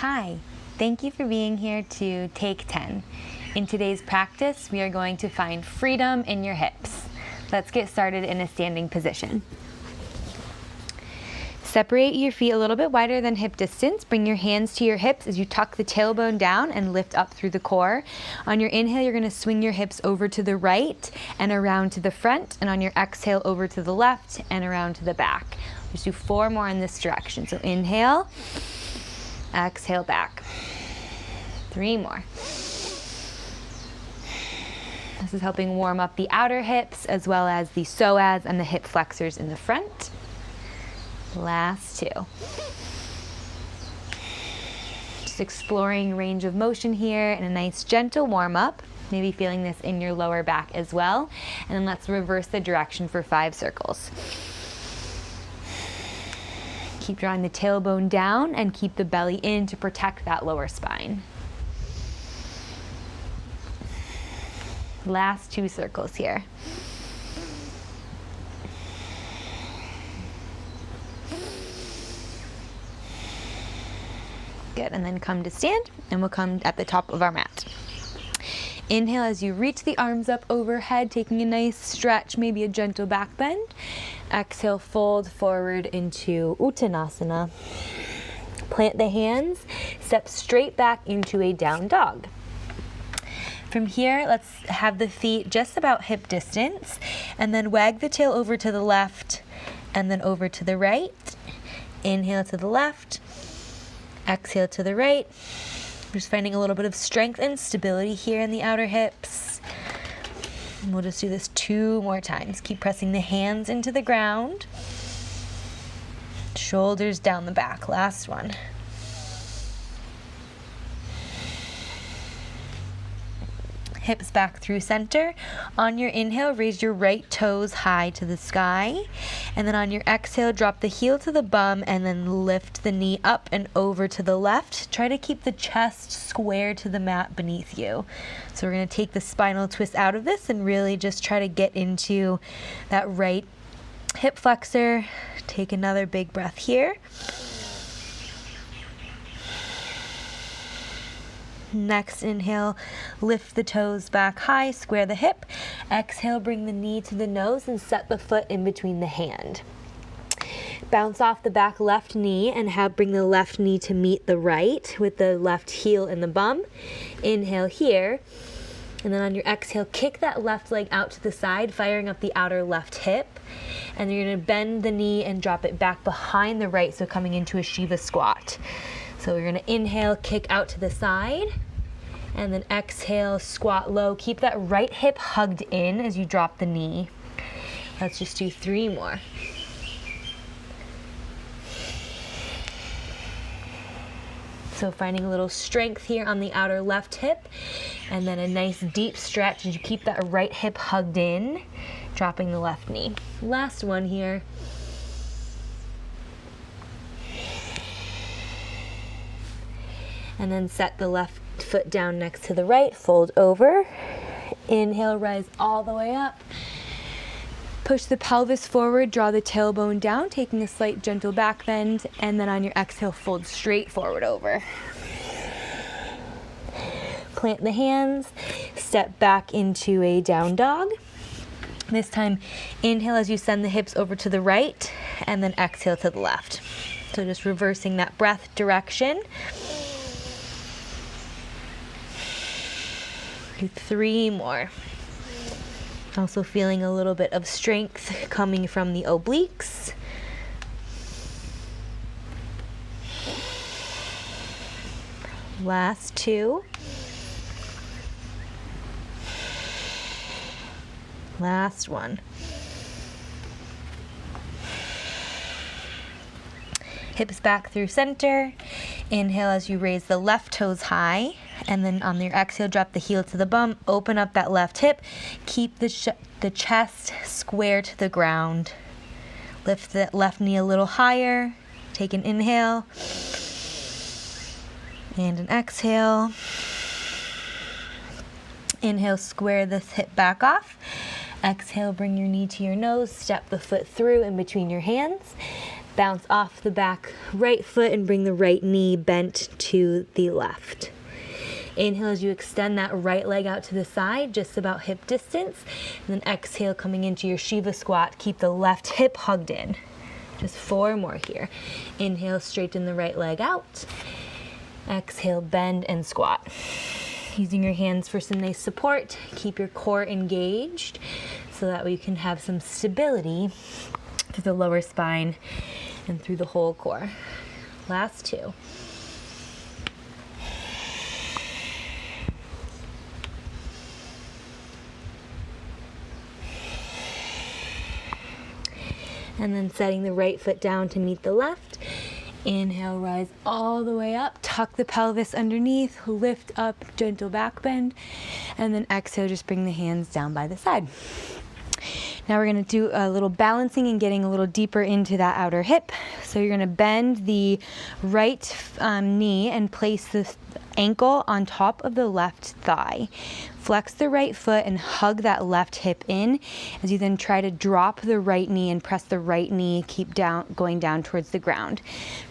Hi, thank you for being here to Take 10. In today's practice, we are going to find freedom in your hips. Let's get started in a standing position. Separate your feet a little bit wider than hip distance. Bring your hands to your hips as you tuck the tailbone down and lift up through the core. On your inhale, you're going to swing your hips over to the right and around to the front, and on your exhale, over to the left and around to the back. Just do 4 more in this direction. So inhale, exhale back. 3 more. This is helping warm up the outer hips as well as the psoas and the hip flexors in the front. Last 2. Just exploring range of motion here and a nice gentle warm up. Maybe feeling this in your lower back as well. And then let's reverse the direction for 5 circles. Keep drawing the tailbone down and keep the belly in to protect that lower spine. Last 2 circles here. Good, and then come to stand, and we'll come at the top of our mat. Inhale as you reach the arms up overhead, taking a nice stretch, maybe a gentle back bend. Exhale, fold forward into Uttanasana. Plant the hands, step straight back into a down dog. From here, let's have the feet just about hip distance, and then wag the tail over to the left, and then over to the right. Inhale to the left, exhale to the right. Just finding a little bit of strength and stability here in the outer hips. And we'll just do this 2 more times. Keep pressing the hands into the ground. Shoulders down the back. Last one. Hips back through center. On your inhale, raise your right toes high to the sky. And then on your exhale, drop the heel to the bum and then lift the knee up and over to the left. Try to keep the chest square to the mat beneath you. So we're going to take the spinal twist out of this and really just try to get into that right hip flexor. Take another big breath here. Next inhale, lift the toes back high, square the hip. Exhale, bring the knee to the nose and set the foot in between the hand. Bounce off the back left knee and bring the left knee to meet the right with the left heel in the bum. Inhale here. And then on your exhale, kick that left leg out to the side, firing up the outer left hip. And you're going to bend the knee and drop it back behind the right, so coming into a Shiva squat. So we're going to inhale, kick out to the side, and then exhale, squat low. Keep that right hip hugged in as you drop the knee. Let's just do 3 more. So finding a little strength here on the outer left hip, and then a nice deep stretch as you keep that right hip hugged in, dropping the left knee. Last one here. And then set the left foot down next to the right, fold over. Inhale, rise all the way up. Push the pelvis forward, draw the tailbone down, taking a slight gentle back bend, and then on your exhale, fold straight forward over. Plant the hands, step back into a down dog. This time, inhale as you send the hips over to the right, and then exhale to the left. So just reversing that breath direction. Do 3 more. Also feeling a little bit of strength coming from the obliques. Last 2. Last one. Hips back through center. Inhale as you raise the left toes high. And then on your exhale, drop the heel to the bum. Open up that left hip. Keep the chest square to the ground. Lift the left knee a little higher. Take an inhale. And an exhale. Inhale, square this hip back off. Exhale, bring your knee to your nose. Step the foot through in between your hands. Bounce off the back right foot and bring the right knee bent to the left. Inhale as you extend that right leg out to the side, just about hip distance. And then exhale, coming into your Shiva squat. Keep the left hip hugged in. Just 4 more here. Inhale, straighten the right leg out. Exhale, bend and squat. Using your hands for some nice support. Keep your core engaged so that we can have some stability through the lower spine and through the whole core. Last 2. And then setting the right foot down to meet the left. Inhale, rise all the way up. Tuck the pelvis underneath. Lift up, gentle back bend. And then exhale, just bring the hands down by the side. Now we're going to do a little balancing and getting a little deeper into that outer hip. So you're going to bend the right knee and place the ankle on top of the left thigh. Flex the right foot and hug that left hip in as you then try to drop the right knee and press the right knee, keep going down towards the ground.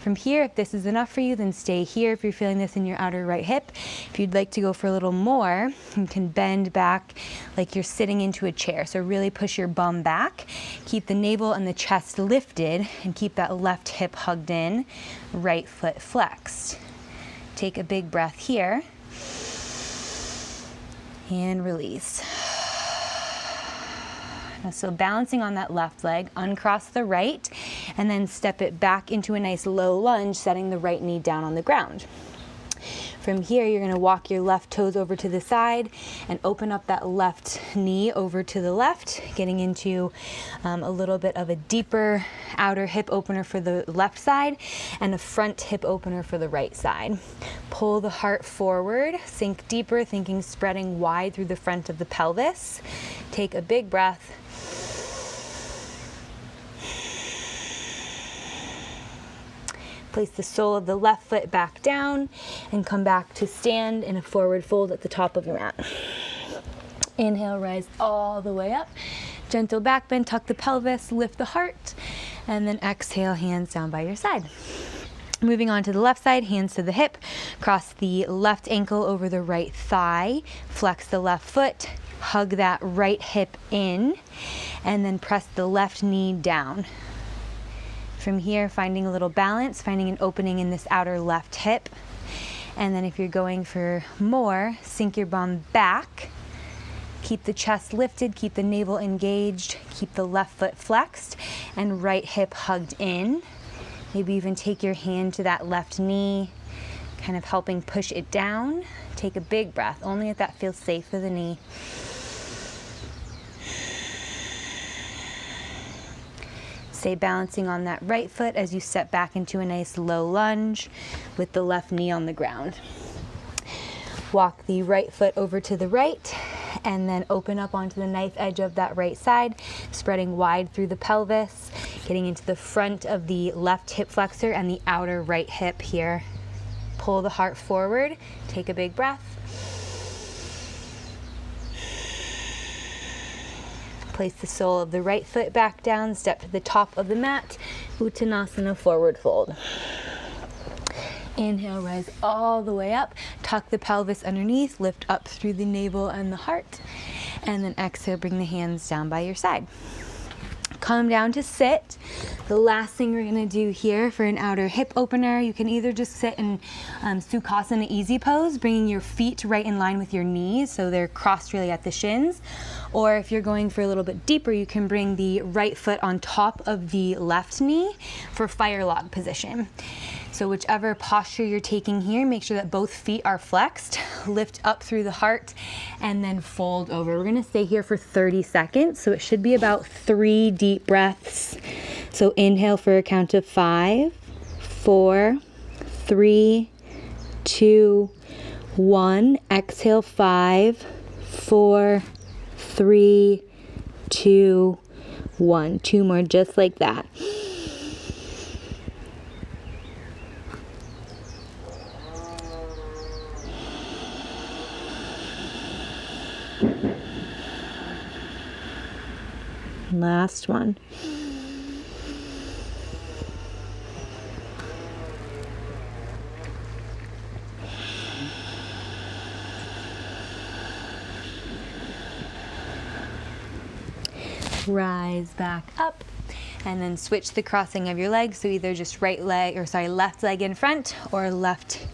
From here, if this is enough for you, then stay here if you're feeling this in your outer right hip. If you'd like to go for a little more, you can bend back like you're sitting into a chair. So really push your bum back, keep the navel and the chest lifted, and keep that left hip hugged in, right foot flexed. Take a big breath here. And release. So balancing on that left leg, uncross the right, and then step it back into a nice low lunge, setting the right knee down on the ground. From here, you're going to walk your left toes over to the side and open up that left knee over to the left, getting into a little bit of a deeper outer hip opener for the left side and a front hip opener for the right side. Pull the heart forward, sink deeper, thinking spreading wide through the front of the pelvis. Take a big breath. Place the sole of the left foot back down and come back to stand in a forward fold at the top of your mat. Inhale, rise all the way up. Gentle back bend, tuck the pelvis, lift the heart, and then exhale, hands down by your side. Moving on to the left side, hands to the hip, cross the left ankle over the right thigh, flex the left foot, hug that right hip in, and then press the left knee down. From here, finding a little balance, finding an opening in this outer left hip. And then if you're going for more, sink your bum back. Keep the chest lifted, keep the navel engaged, keep the left foot flexed, and right hip hugged in. Maybe even take your hand to that left knee, kind of helping push it down. Take a big breath, only if that feels safe for the knee. Stay balancing on that right foot as you step back into a nice low lunge with the left knee on the ground. Walk the right foot over to the right and then open up onto the knife edge of that right side, spreading wide through the pelvis, getting into the front of the left hip flexor and the outer right hip here. Pull the heart forward, take a big breath. Place the sole of the right foot back down, step to the top of the mat, Uttanasana, forward fold. Inhale, rise all the way up, tuck the pelvis underneath, lift up through the navel and the heart, and then exhale, bring the hands down by your side. Come down to sit. The last thing we're going to do here for an outer hip opener, you can either just sit in Sukhasana easy pose, bringing your feet right in line with your knees so they're crossed really at the shins. Or if you're going for a little bit deeper, you can bring the right foot on top of the left knee for fire log position. So whichever posture you're taking here, make sure that both feet are flexed, lift up through the heart, and then fold over. We're gonna stay here for 30 seconds, so it should be about 3 deep breaths. So inhale for a count of 5, 4, 3, 2, 1. Exhale, 5, 4, 3, 2, 1. 2 more, just like that. Last one. Rise back up. And then switch the crossing of your legs, so either just left leg in front or left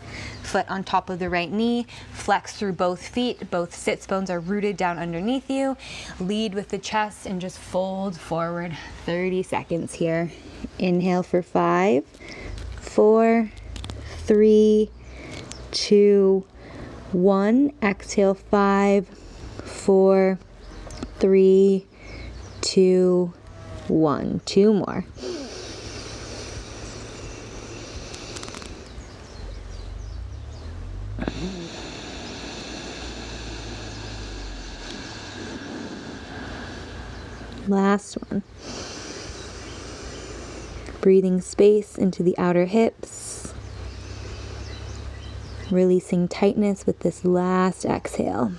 foot on top of the right knee. Flex through both feet, both sits bones are rooted down underneath you. Lead with the chest and just fold forward. 30 seconds here. Inhale for 5, 4, 3, 2, 1. Exhale 5, 4, 3, 2, 1. 2 more. Last one. Breathing space into the outer hips. Releasing tightness with this last exhale.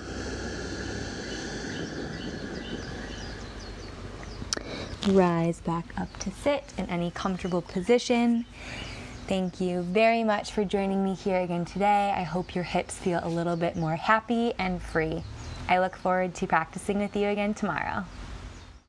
Rise back up to sit in any comfortable position. Thank you very much for joining me here again today. I hope your hips feel a little bit more happy and free. I look forward to practicing with you again tomorrow.